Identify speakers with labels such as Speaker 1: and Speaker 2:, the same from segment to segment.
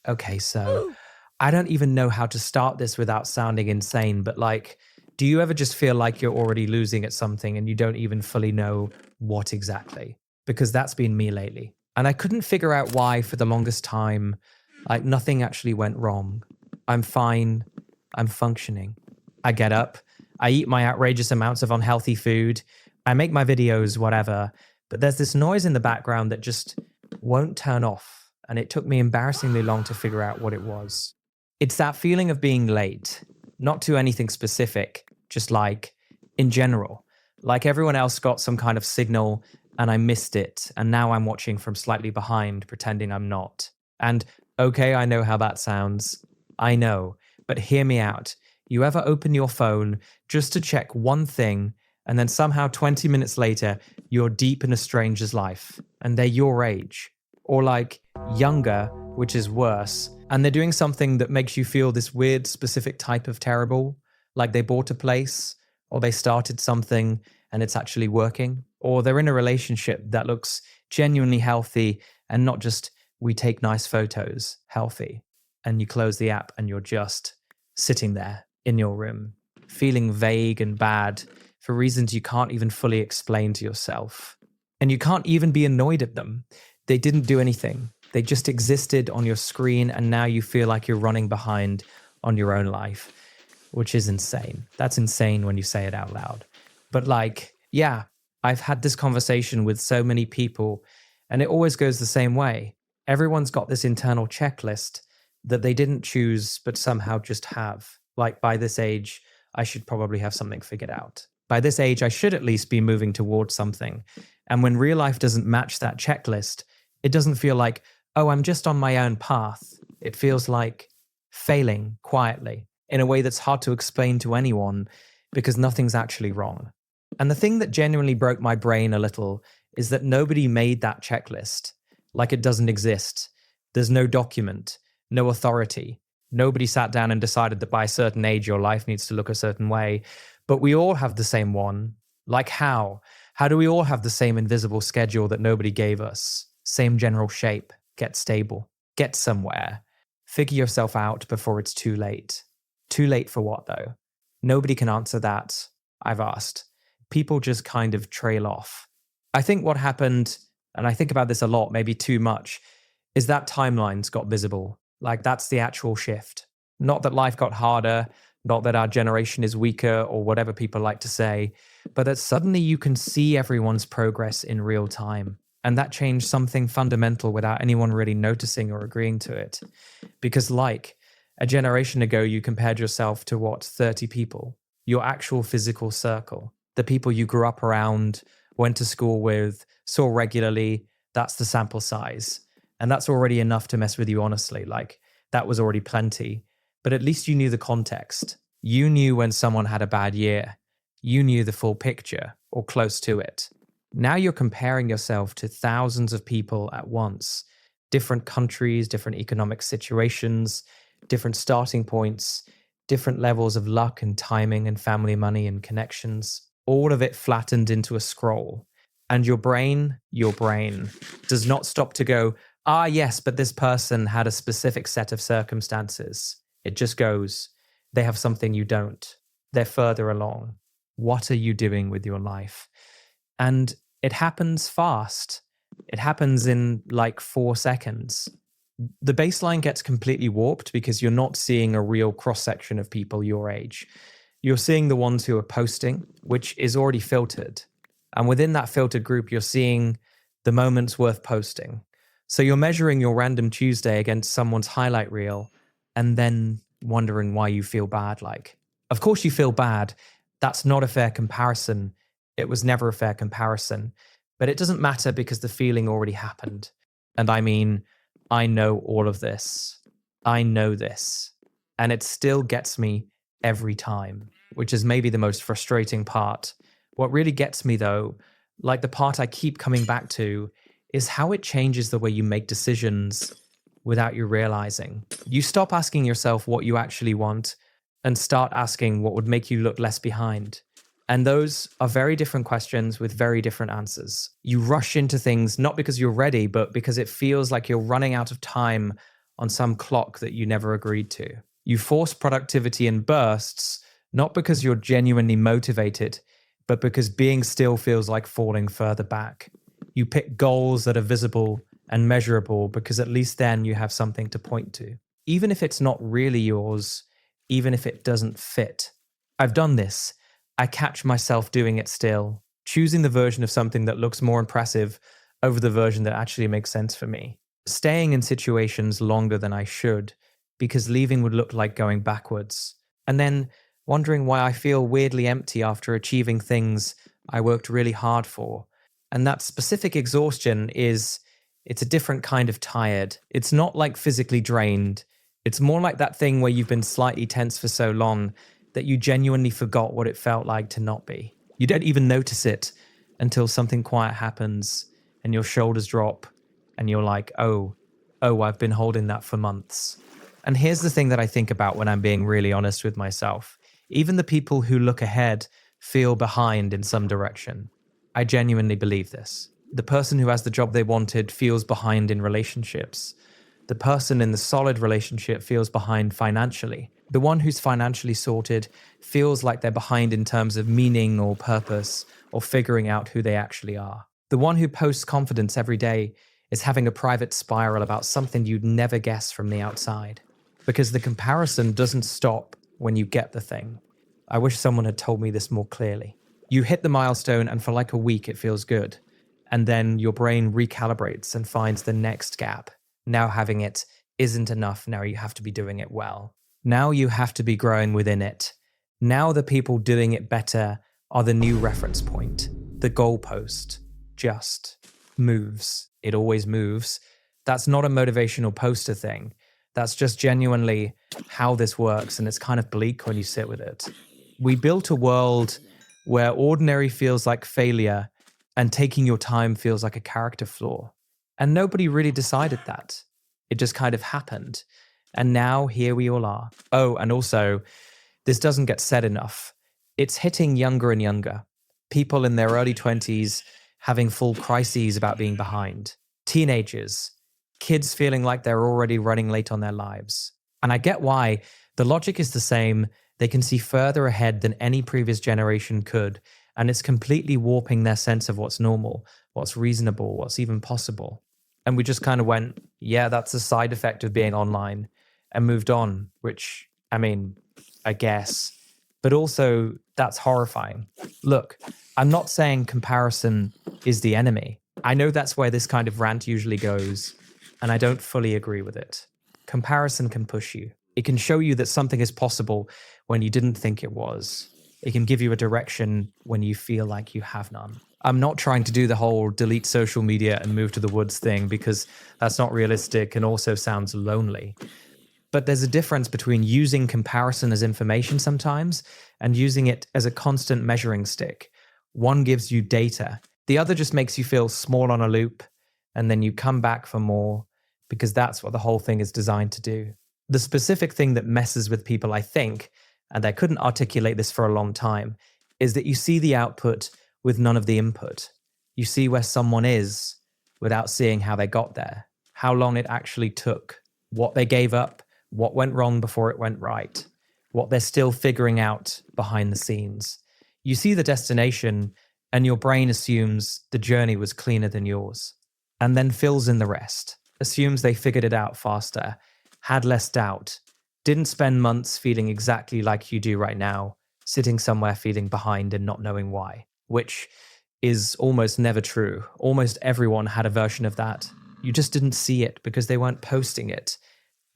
Speaker 1: Okay, so I don't even know how to start this without sounding insane, but like, do you ever just feel like you're already losing at something and you don't even fully know what exactly? Because that's been me lately. And I couldn't figure out why for the longest time. Like, nothing actually went wrong. I'm fine. I'm functioning. I get up. I eat my outrageous amounts of unhealthy food. I make my videos, whatever. But there's this noise in the background that just won't turn off. And it took me embarrassingly long to figure out what it was. It's that feeling of being late, not to anything specific, just like in general. Like everyone else got some kind of signal and I missed it. And now I'm watching from slightly behind, pretending I'm not. And okay, I know how that sounds. I know. But hear me out. You ever open your phone just to check one thing, and then somehow 20 minutes later, you're deep in a stranger's life, and they're your age, or like younger, which is worse, and they're doing something that makes you feel this weird specific type of terrible, like they bought a place, or they started something and it's actually working, or they're in a relationship that looks genuinely healthy and not just we take nice photos healthy, and you close the app and you're just sitting there in your room, feeling vague and bad for reasons you can't even fully explain to yourself. And you can't even be annoyed at them. They didn't do anything. They just existed on your screen, and now you feel like you're running behind on your own life, which is insane. That's insane when you say it out loud. But like, yeah, I've had this conversation with so many people, and it always goes the same way. Everyone's got this internal checklist that they didn't choose, but somehow just have. Like, by this age, I should probably have something figured out. By this age, I should at least be moving towards something. And when real life doesn't match that checklist, it doesn't feel like, oh, I'm just on my own path. It feels like failing quietly in a way that's hard to explain to anyone because nothing's actually wrong. And the thing that genuinely broke my brain a little is that nobody made that checklist. Like, it doesn't exist. There's no document, no authority. Nobody sat down and decided that by a certain age, your life needs to look a certain way. But we all have the same one. Like how? How do we all have the same invisible schedule that nobody gave us? Same general shape. Get stable. Get somewhere. Figure yourself out before it's too late. Too late for what, though? Nobody can answer that. I've asked. People just kind of trail off. I think what happened, and I think about this a lot, maybe too much, is that timelines got visible. Like, that's the actual shift. Not that life got harder, not that our generation is weaker or whatever people like to say, but that suddenly you can see everyone's progress in real time. And that changed something fundamental without anyone really noticing or agreeing to it. Because like a generation ago, you compared yourself to 30 people, your actual physical circle, the people you grew up around, went to school with, saw regularly. That's the sample size. And that's already enough to mess with you, honestly. Like, that was already plenty. But at least you knew the context. You knew when someone had a bad year. You knew the full picture, or close to it. Now you're comparing yourself to thousands of people at once. Different countries, different economic situations, different starting points, different levels of luck and timing and family money and connections. All of it flattened into a scroll. And your brain does not stop to go, yes, but this person had a specific set of circumstances. It just goes, they have something you don't. They're further along. What are you doing with your life? And it happens fast. It happens in like 4 seconds. The baseline gets completely warped because you're not seeing a real cross-section of people your age. You're seeing the ones who are posting, which is already filtered. And within that filtered group, you're seeing the moments worth posting. So you're measuring your random Tuesday against someone's highlight reel and then wondering why you feel bad. Like, of course you feel bad. That's not a fair comparison. It was never a fair comparison. But it doesn't matter because the feeling already happened. And I mean, I know all of this. I know this. And it still gets me every time, which is maybe the most frustrating part. What really gets me, though, like the part I keep coming back to, is how it changes the way you make decisions without you realizing. You stop asking yourself what you actually want and start asking what would make you look less behind. And those are very different questions with very different answers. You rush into things not because you're ready, but because it feels like you're running out of time on some clock that you never agreed to. You force productivity in bursts, not because you're genuinely motivated, but because being still feels like falling further back. You pick goals that are visible and measurable because at least then you have something to point to. Even if it's not really yours, even if it doesn't fit. I've done this. I catch myself doing it still, choosing the version of something that looks more impressive over the version that actually makes sense for me. Staying in situations longer than I should, because leaving would look like going backwards. And then wondering why I feel weirdly empty after achieving things I worked really hard for. And that specific exhaustion it's a different kind of tired. It's not like physically drained. It's more like that thing where you've been slightly tense for so long that you genuinely forgot what it felt like to not be. You don't even notice it until something quiet happens and your shoulders drop and you're like, oh, I've been holding that for months. And here's the thing that I think about when I'm being really honest with myself. Even the people who look ahead feel behind in some direction. I genuinely believe this. The person who has the job they wanted feels behind in relationships. The person in the solid relationship feels behind financially. The one who's financially sorted feels like they're behind in terms of meaning or purpose or figuring out who they actually are. The one who posts confidence every day is having a private spiral about something you'd never guess from the outside. Because the comparison doesn't stop when you get the thing. I wish someone had told me this more clearly. You hit the milestone and for like a week it feels good. And then your brain recalibrates and finds the next gap. Now having it isn't enough. Now you have to be doing it well. Now you have to be growing within it. Now the people doing it better are the new reference point. The goalpost just moves. It always moves. That's not a motivational poster thing. That's just genuinely how this works, and it's kind of bleak when you sit with it. We built a world where ordinary feels like failure and taking your time feels like a character flaw. And nobody really decided that. It just kind of happened. And now here we all are. Oh, and also, this doesn't get said enough. It's hitting younger and younger. People in their early 20s having full crises about being behind. Teenagers, kids feeling like they're already running late on their lives. And I get why. The logic is the same. They can see further ahead than any previous generation could. And it's completely warping their sense of what's normal, what's reasonable, what's even possible. And we just kind of went, yeah, that's a side effect of being online, and moved on, which, I mean, I guess. But also, that's horrifying. Look, I'm not saying comparison is the enemy. I know that's where this kind of rant usually goes, and I don't fully agree with it. Comparison can push you. It can show you that something is possible when you didn't think it was. It can give you a direction when you feel like you have none. I'm not trying to do the whole delete social media and move to the woods thing because that's not realistic and also sounds lonely. But there's a difference between using comparison as information sometimes and using it as a constant measuring stick. One gives you data. The other just makes you feel small on a loop, and then you come back for more because that's what the whole thing is designed to do. The specific thing that messes with people, I think, and I couldn't articulate this for a long time, is that you see the output with none of the input. You see where someone is without seeing how they got there, how long it actually took, what they gave up, what went wrong before it went right, what they're still figuring out behind the scenes. You see the destination and your brain assumes the journey was cleaner than yours, and then fills in the rest, assumes they figured it out faster, had less doubt, didn't spend months feeling exactly like you do right now, sitting somewhere feeling behind and not knowing why, which is almost never true. Almost everyone had a version of that. You just didn't see it because they weren't posting it.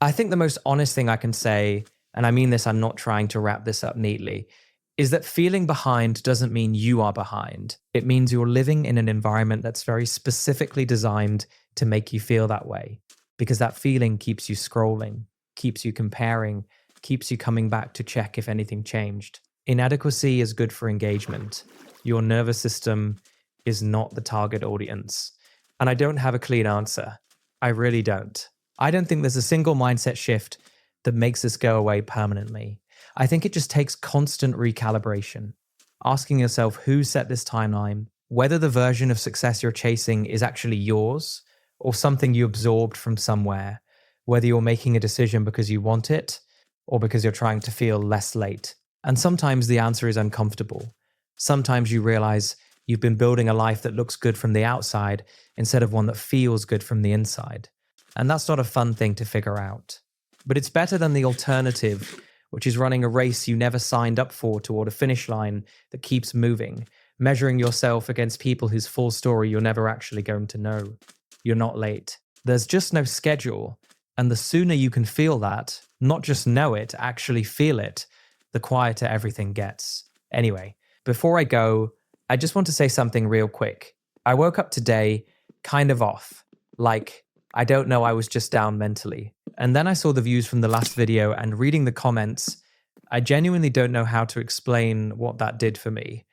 Speaker 1: I think the most honest thing I can say, and I mean this, I'm not trying to wrap this up neatly, is that feeling behind doesn't mean you are behind. It means you're living in an environment that's very specifically designed to make you feel that way, because that feeling keeps you scrolling, keeps you comparing, keeps you coming back to check if anything changed. Inadequacy is good for engagement. Your nervous system is not the target audience. And I don't have a clean answer. I really don't. I don't think there's a single mindset shift that makes this go away permanently. I think it just takes constant recalibration, asking yourself who set this timeline, whether the version of success you're chasing is actually yours or something you absorbed from somewhere, whether you're making a decision because you want it or because you're trying to feel less late. And sometimes the answer is uncomfortable. Sometimes you realize you've been building a life that looks good from the outside instead of one that feels good from the inside. And that's not a fun thing to figure out. But it's better than the alternative, which is running a race you never signed up for toward a finish line that keeps moving, measuring yourself against people whose full story you're never actually going to know. You're not late. There's just no schedule. And the sooner you can feel that, not just know it, actually feel it, the quieter everything gets. Anyway, before I go, I just want to say something real quick. I woke up today kind of off. Like, I don't know, I was just down mentally. And then I saw the views from the last video and reading the comments, I genuinely don't know how to explain what that did for me.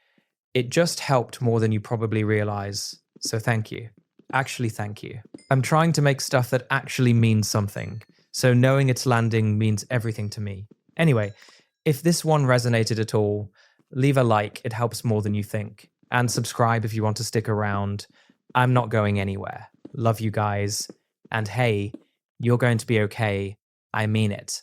Speaker 1: It just helped more than you probably realize. So thank you. Actually, thank you. I'm trying to make stuff that actually means something. So knowing it's landing means everything to me. Anyway, if this one resonated at all, leave a like, it helps more than you think. And subscribe if you want to stick around. I'm not going anywhere. Love you guys. And hey, you're going to be okay. I mean it.